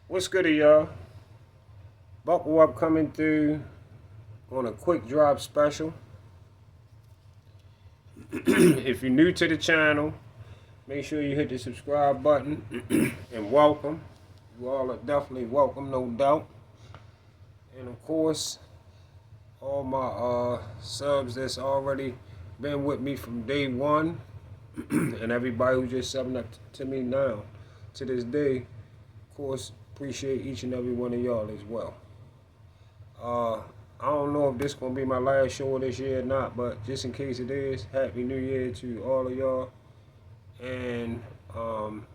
What's good, y'all? Buckle up, coming through on a quick drop special. If you're new to the channel, make sure you hit the subscribe button and welcome. You all are definitely welcome, no doubt. And of course, all my subs that's already been with me from day one, and everybody who's just subbing up to me now, to this day, of course, appreciate each and every one of y'all as well. I don't know if this gonna be my last show this year or not, but just in case it is, Happy New Year to all of y'all. And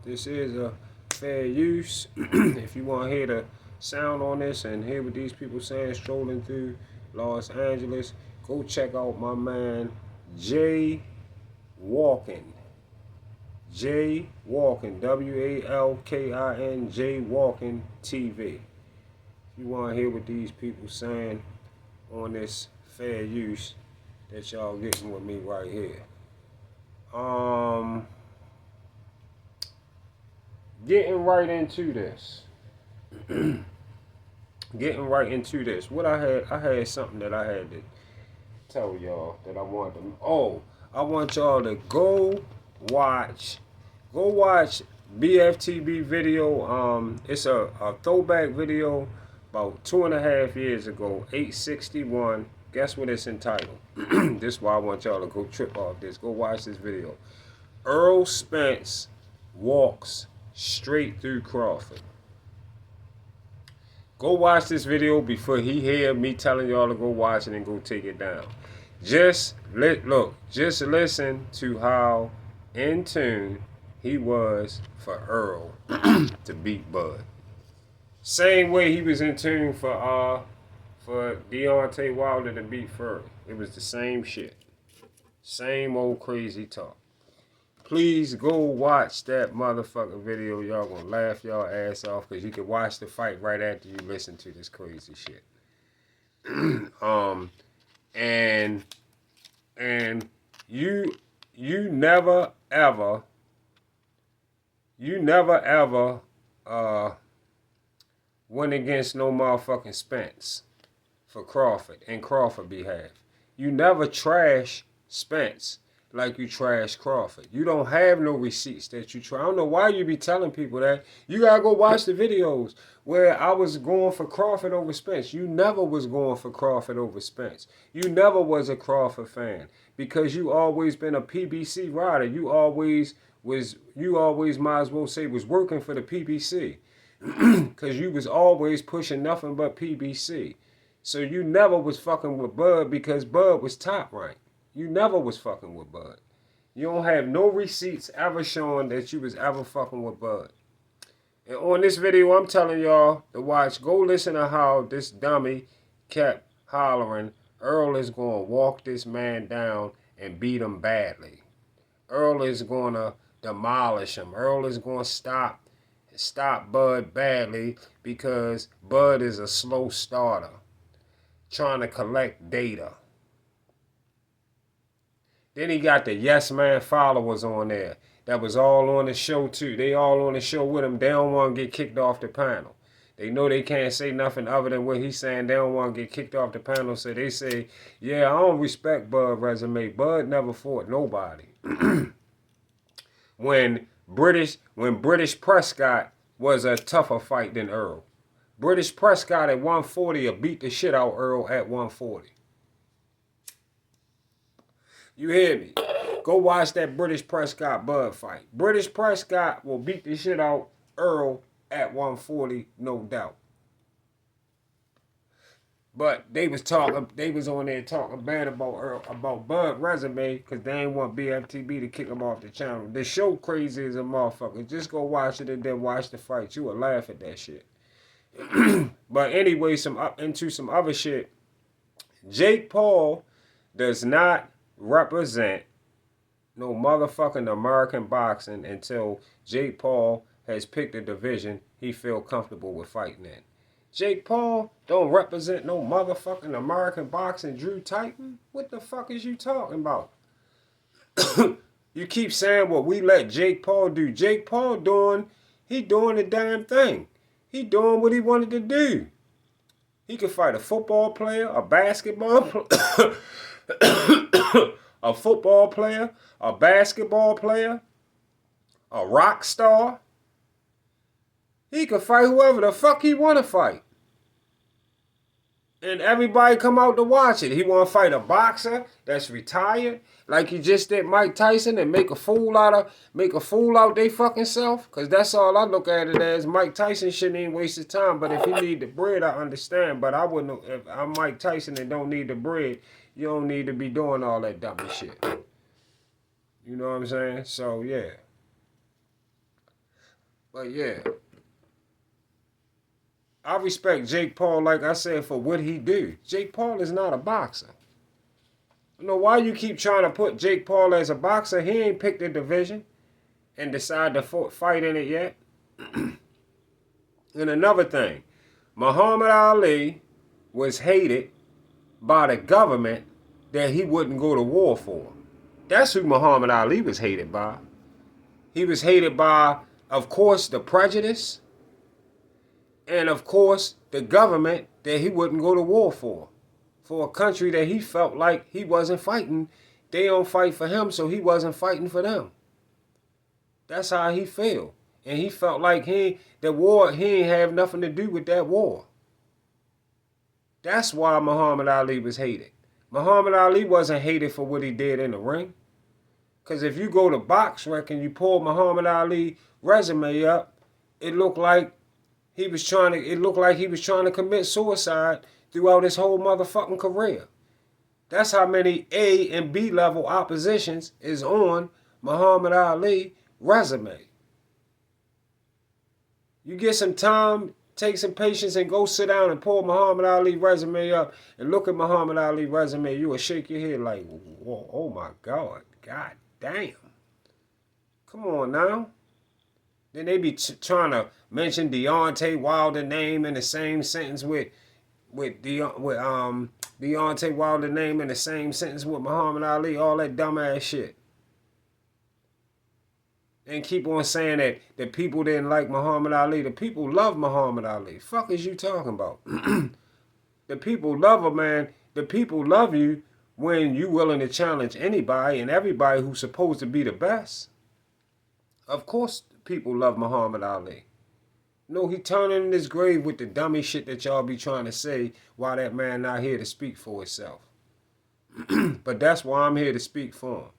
this is a fair use. If you want to hear the sound on this and hear what these people saying strolling through Los Angeles, go check out my man Jay Walkin. Jay Walkin, Walkin, Jay Walkin TV. If you want to hear what these people saying on this fair use that y'all getting with me right here. Getting right into this. What I had something that I had to tell y'all that I wanted to. I want y'all to go watch BFTB video. It's a throwback video about 2.5 years ago, 861. Guess what it's entitled? This is why I want y'all to go trip off this. Go watch this video. Earl Spence walks straight through Crawford. Go watch this video before he hear me telling y'all to go watch it and go take it down. Just listen to how in tune he was for Earl to beat Bud. Same way he was in tune for Deontay Wilder to beat Fury. It was the same shit. Same old crazy talk. Please go watch that motherfucking video. Y'all gonna laugh y'all ass off because you can watch the fight right after you listen to this crazy shit. And you never ever went against no motherfucking Spence for Crawford and Crawford behalf. You never trash Spence like you trash Crawford. You don't have no receipts that you try. I don't know why you be telling people that. You gotta go watch the videos where I was going for Crawford over Spence. You never was going for Crawford over Spence. You never was a Crawford fan because you always been a PBC rider. You always might as well say was working for the PBC because you was always pushing nothing but PBC. So you never was fucking with Bud because Bud was top ranked. You never was fucking with Bud. You don't have no receipts ever showing that you was ever fucking with Bud. And on this video, I'm telling y'all to watch. Go listen to how this dummy kept hollering, Earl is going to walk this man down and beat him badly. Earl is going to demolish him. Earl is going to stop Bud badly because Bud is a slow starter trying to collect data. Then he got the Yes Man followers on there that was all on the show too. They all on the show with him. They don't want to get kicked off the panel. They know they can't say nothing other than what he's saying. They don't want to get kicked off the panel. So they say, yeah, I don't respect Bud resume. Bud never fought nobody. when British Prescott was a tougher fight than Earl. British Prescott at 140 beat the shit out Earl at 140. You hear me? Go watch that British Prescott Bud fight. British Prescott will beat the shit out Earl at 140, no doubt. But they was on there talking bad about Bud resume because they ain't want BFTB to kick him off the channel. The show crazy as a motherfucker. Just go watch it and then watch the fight. You will laugh at that shit. But anyway, into some other shit. Jake Paul does not represent no motherfucking American boxing until Jake Paul has picked a division he feel comfortable with fighting in. Jake Paul don't represent no motherfucking American boxing. Drew Titan? What the fuck is you talking about? You keep saying what we let Jake Paul do. Jake Paul doing the damn thing. He doing what he wanted to do. He could fight a football player, a basketball player, a football player, a basketball player, a rock star. He could fight whoever the fuck he want to fight. And everybody come out to watch it. He want to fight a boxer that's retired, like he just did Mike Tyson, and make a fool out they fucking self. Cause that's all I look at it as. Mike Tyson shouldn't even waste his time. But if he need the bread, I understand. But I wouldn't. If I'm Mike Tyson and don't need the bread, you don't need to be doing all that dumb shit. You know what I'm saying? So yeah. But yeah. I respect Jake Paul, like I said, for what he do. Jake Paul is not a boxer. I don't know why you keep trying to put Jake Paul as a boxer. He ain't picked the division and decided to fight in it yet. And another thing, Muhammad Ali was hated by the government that he wouldn't go to war for. That's who Muhammad Ali was hated by. He was hated by, of course, the prejudice, and of course, the government that he wouldn't go to war for a country that he felt like he wasn't fighting. They don't fight for him, so he wasn't fighting for them. That's how he felt. And he felt like he ain't have nothing to do with that war. That's why Muhammad Ali was hated. Muhammad Ali wasn't hated for what he did in the ring. Because if you go to BoxRec and you pull Muhammad Ali resume up, it looked like he was trying to commit suicide throughout his whole motherfucking career. That's how many A and B level oppositions is on Muhammad Ali resume. You get some time, take some patience, and go sit down and pull Muhammad Ali resume up and look at Muhammad Ali resume. You will shake your head like, whoa, oh my God, God damn. Come on now. Then they be trying to mention Deontay Wilder name in the same sentence with Deontay Wilder name in the same sentence with Muhammad Ali, all that dumbass shit. And keep on saying that the people didn't like Muhammad Ali. The people love Muhammad Ali. Fuck is you talking about? The people love a man. The people love you when you willing to challenge anybody and everybody who's supposed to be the best. Of course people love Muhammad Ali. No, he turning in his grave with the dummy shit that y'all be trying to say while that man not here to speak for himself. But that's why I'm here to speak for him.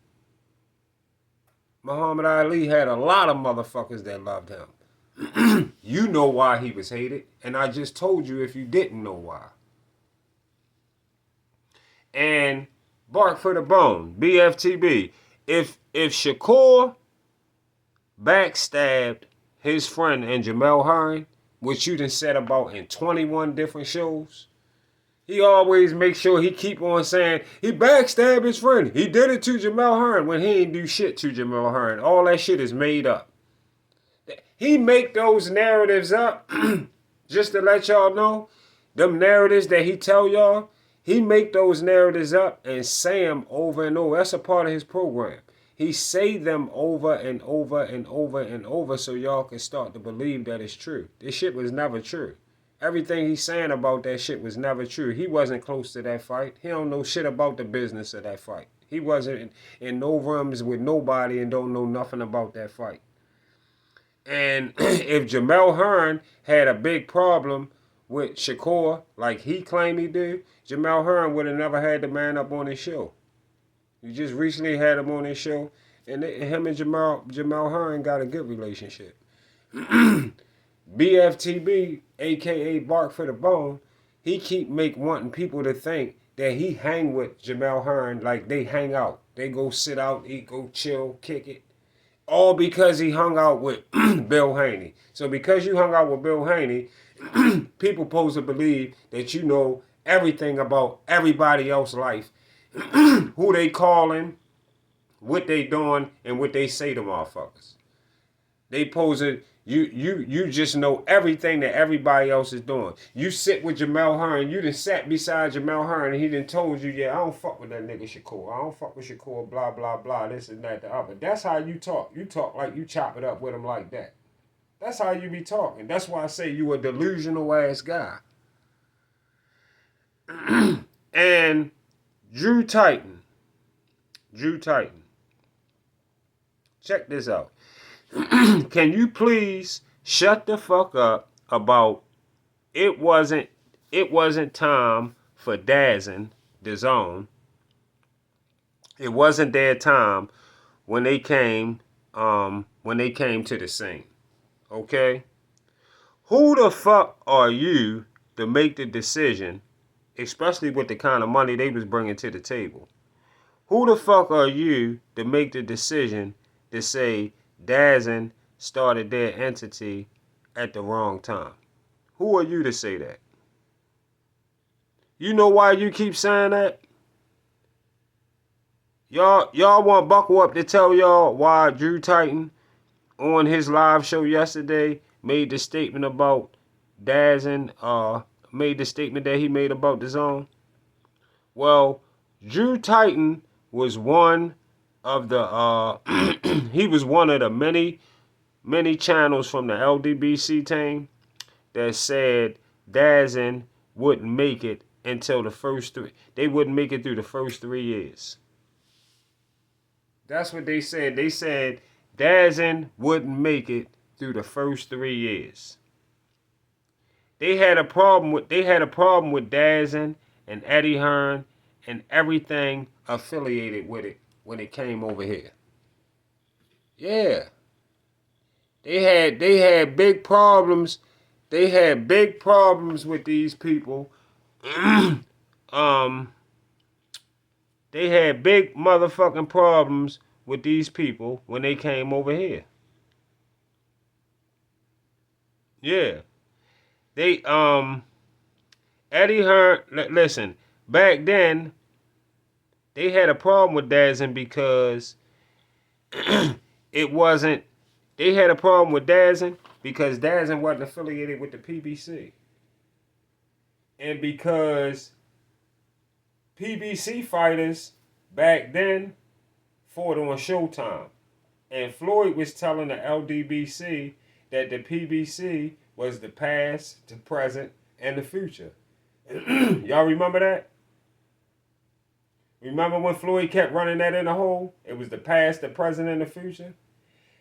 Muhammad Ali had a lot of motherfuckers that loved him. You know why he was hated, and I just told you if you didn't know why. And bark for the bone, BFTB. If Shakur backstabbed his friend and Jamel Hearn, which you done said about in 21 different shows, he always makes sure he keep on saying he backstabbed his friend. He did it to Jamel Hearn when he ain't do shit to Jamel Hearn. All that shit is made up. He make those narratives up just to let y'all know. Them narratives that he tell y'all, he make those narratives up and say them over and over. That's a part of his program. He say them over and over and over and over so y'all can start to believe that it's true. This shit was never true. Everything he's saying about that shit was never true. He wasn't close to that fight. He don't know shit about the business of that fight. He wasn't in no rooms with nobody and don't know nothing about that fight. And if Jamel Hearn had a big problem with Shakur, like he claimed he did, Jamel Hearn would have never had the man up on his show. You just recently had him on his show, and him and Jamel Hearn got a good relationship. BFTB, a.k.a. Bark for the Bone, he keep wanting people to think that he hang with Jamel Hearn like they hang out. They go sit out, eat, go chill, kick it. All because he hung out with Bill Haney. So because you hung out with Bill Haney, people supposed to believe that you know everything about everybody else's life. Who they calling, what they doing, and what they say to motherfuckers. They pose it. You just know everything that everybody else is doing. You sit with Jamel Hearn. You done sat beside Jamel Hearn and he done told you, yeah, I don't fuck with that nigga Shakur. I don't fuck with Shakur, blah, blah, blah, this and that, the other. That's how you talk. You talk like you chop it up with him like that. That's how you be talking. That's why I say you a delusional ass guy. And Drew Titan. Check this out. Can you please shut the fuck up about it wasn't time for DAZN, it wasn't their time when they came to the scene. Okay? Who the fuck are you to make the decision, especially with the kind of money they was bringing to the table? Who the fuck are you to make the decision to say DAZN started their entity at the wrong time? Who are you to say that? You know why you keep saying that? Y'all want Buckle Up to tell y'all why Drew Titan on his live show yesterday made the statement about DAZN, made the statement that he made about DAZN? Well, Drew Titan was one of the he was one of the many channels from the LDBC team that said DAZN wouldn't make it until the first three. They wouldn't make it through the first 3 years. That's what they said. They said DAZN wouldn't make it through the first 3 years. They had a problem with DAZN and Eddie Hearn and everything affiliated with it when it came over here. Yeah. They had big problems. They had big problems with these people. They had big motherfucking problems with these people when they came over here. Yeah. They Eddie Hearn, listen, back then they had a problem with DAZN because it wasn't. They had a problem with DAZN because DAZN wasn't affiliated with the PBC. And because PBC fighters back then fought on Showtime. And Floyd was telling the LDBC that the PBC was the past, the present, and the future. Y'all remember that? Remember when Floyd kept running that in the hole? It was the past, the present, and the future.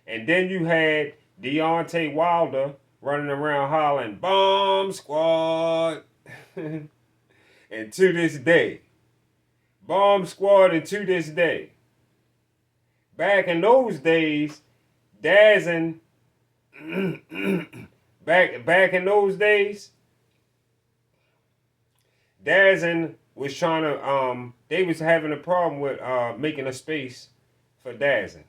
And then you had Deontay Wilder running around hollering, "Bomb Squad." And to this day, Bomb Squad, and to this day. Back in those days, DAZN, back in those days, DAZN was trying to, they was having a problem with making a space for DAZN.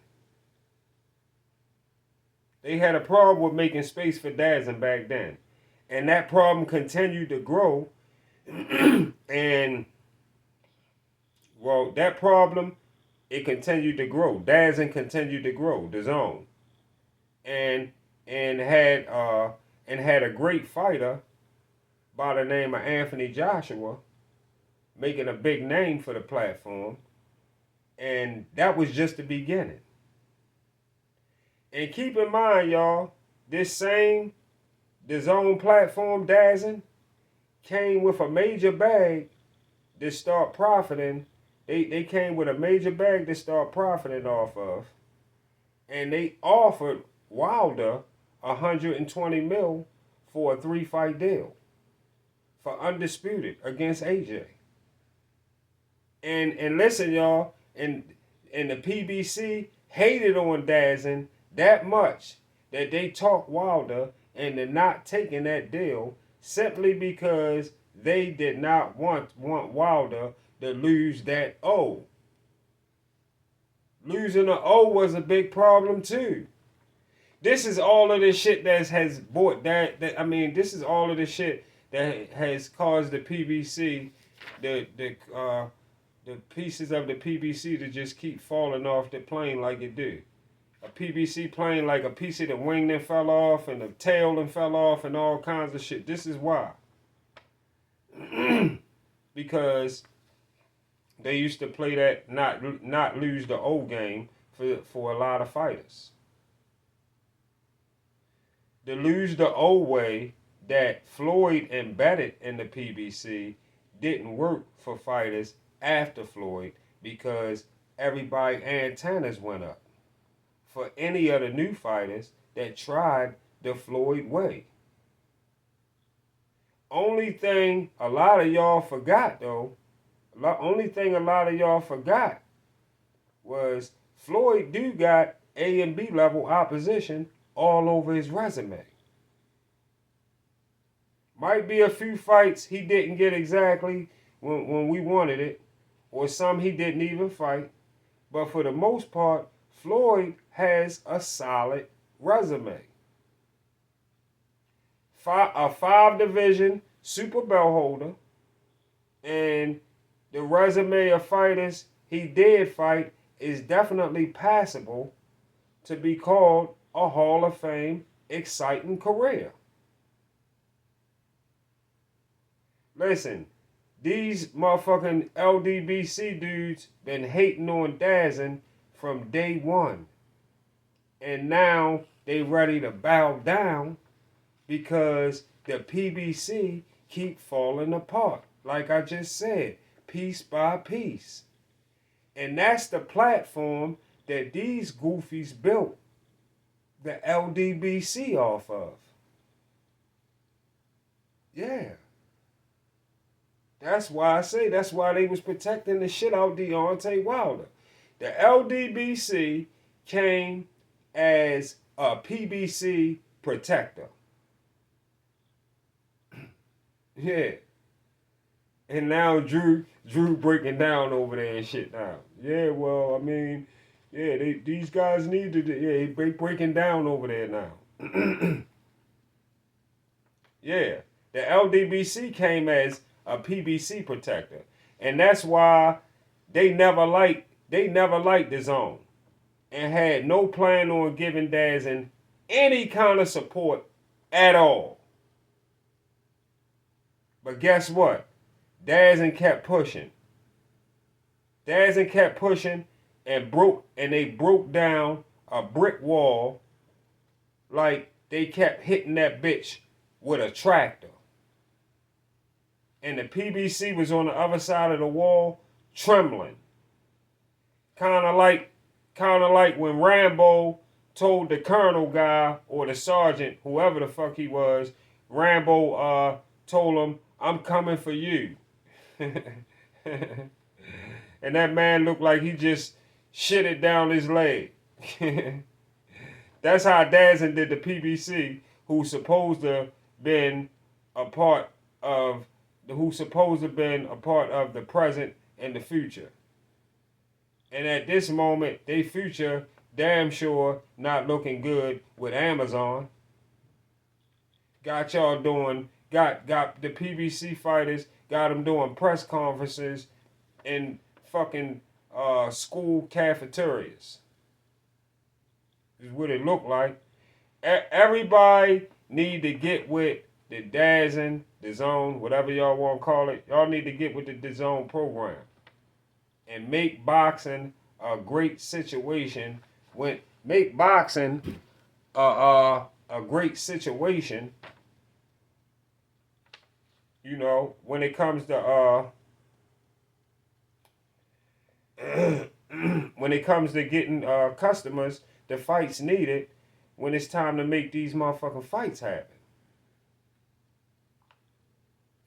They had a problem with making space for DAZN back then. And that problem continued to grow. And, well, that problem, it continued to grow. DAZN continued to grow, DAZN. And had a great fighter by the name of Anthony Joshua making a big name for the platform. And that was just the beginning. And keep in mind, y'all, this same DAZN platform, DAZN, came with a major bag to start profiting. They came with a major bag to start profiting off of. And they offered Wilder $120 million for a 3-fight deal for Undisputed against AJ. And listen, y'all, and the PBC hated on DAZN that much that they talked Wilder into not taking that deal simply because they did not want Wilder to lose that O. Losing an O was a big problem too. This is all of the shit that has bought that I mean, this is all of the shit that has caused the PBC, the pieces of the PBC to just keep falling off the plane like it do. a PBC plane, like a piece of the wing that fell off and the tail that fell off and all kinds of shit. This is why. Because they used to play that not lose the old game for a lot of fighters. To lose the old way that Floyd embedded in the PBC didn't work for fighters after Floyd because everybody's antennas went up for any of the new fighters that tried the Floyd way. Only thing a lot of y'all forgot though, only thing a lot of y'all forgot was Floyd do got A and B level opposition all over his resume. Might be a few fights he didn't get exactly when we wanted it, or some he didn't even fight. But for the most part, Floyd has a solid resume. A 5-division super belt holder, and the resume of fighters he did fight is definitely passable to be called a Hall of Fame exciting career. Listen, these motherfucking LDBC dudes been hating on DAZN from day one. And now they ready to bow down because the PBC keep falling apart. Like I just said, piece by piece. And that's the platform that these goofies built the LDBC off of. Yeah. That's why I say that's why they was protecting the shit out of Deontay Wilder. The LDBC came as a PBC protector. Yeah. And now Drew breaking down over there and shit now. Yeah, well, I mean, yeah, these guys need to, yeah, they breaking down over there now. Yeah. The LDBC came as a PBC protector. And that's why they never liked DAZN and had no plan on giving DAZN any kind of support at all. But guess what? DAZN kept pushing. DAZN kept pushing and they broke down a brick wall like they kept hitting that bitch with a tractor. And the PBC was on the other side of the wall, trembling. Kind of like when Rambo told the colonel guy or the sergeant, whoever the fuck he was, Rambo told him, "I'm coming for you." And that man looked like he just shitted down his leg. That's how DAZN did the PBC, who's supposed to have been a part of the present and the future. And at this moment, they future damn sure not looking good with Amazon. Got the PBC fighters, got them doing press conferences in fucking school cafeterias. Is what it looked like. Everybody need to get with the DAZN, whatever y'all want to call it. Y'all need to get with the DAZN program and make boxing a great situation. Make boxing a great situation. You know, when it comes to getting customers, the fights needed when it's time to make these motherfucking fights happen.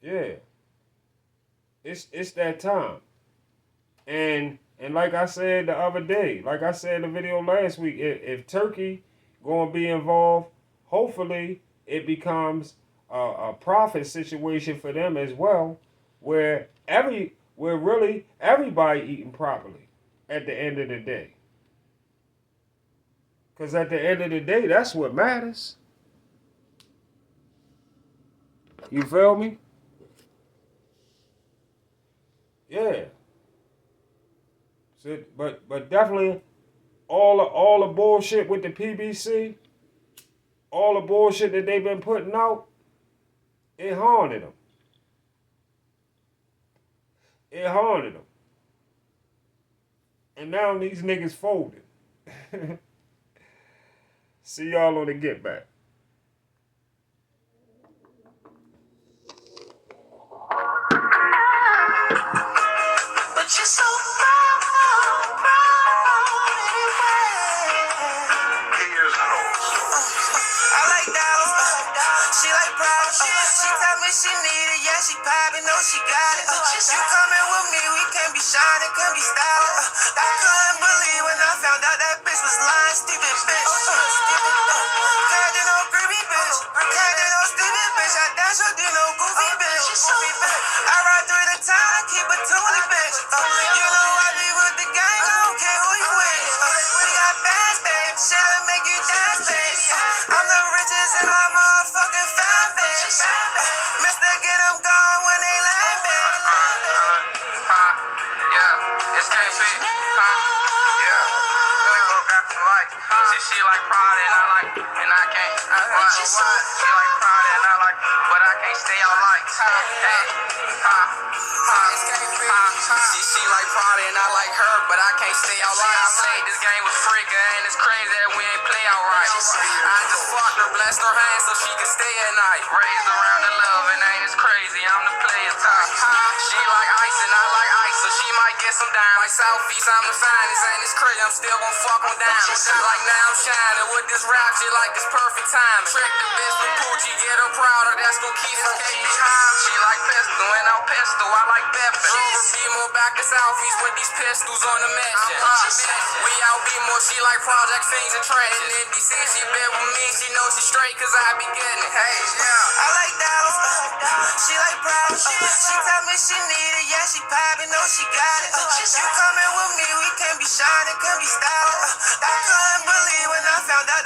Yeah. It's that time. And like I said the other day, like I said in the video last week, if Turkey gonna be involved, hopefully it becomes a profit situation for them as well, where really everybody eating properly at the end of the day. Because at the end of the day, that's what matters. You feel me? Yeah. So, but definitely all the bullshit with the PBC, all the bullshit that they've been putting out, it haunted them. It haunted them. And now these niggas folded. See y'all on the Get Back. But you're so proud anyway. I like that. She like proud. She tell me she need it. Yeah, she poppin', know she got it. You coming with me, we can be shining, can be styling. I couldn't believe when I found out that bitch was lying, stupid bitch. Can't do no groovy bitch. Can't do no stupid bitch. I dash her, do no goofy bitch. I ride through the town, keep a toolie bitch. You know I be with the gang, I don't care who you with. We got bands, babe. Shit'll make you dance, babe. I'm the richest in my motherfucking fan base. Mister, get them gone when they land, babe. Yeah, it's KP. Yeah, really broke out the light. She like pride and I like, and I can't. She like pride and I like, but I can't stay out like. She like pride and I like her, but I can't stay out like. I played this game with Frigga and it's crazy that we ain't play out right. I just fucked her, blessed her hands so she can stay at night. Raised around the love and ain't as crazy, I'm the player type. She like ice and I like ice, so she might get some down. Like Southeast, I'm the finest, ain't as crazy, I'm still gon' fuck on down. Like now I'm shining with this rap shit like it's perfect time. Trick the bitch from Poochie, get her prouder, that's gon' keep her behind. She like pistol and I'm pistol, I like Peppin. Rover be more back to Southeast with these pistols on the mission. We out be more, she like Project Fiends and Trent. In DC, she been with me, she knows she straight cause I be getting it. Hey, yeah. I like that. She like proud. She tell me she need it. Yeah, she poppin', know she got it. You coming with me, we can be shining, can be styling. I couldn't believe when I found out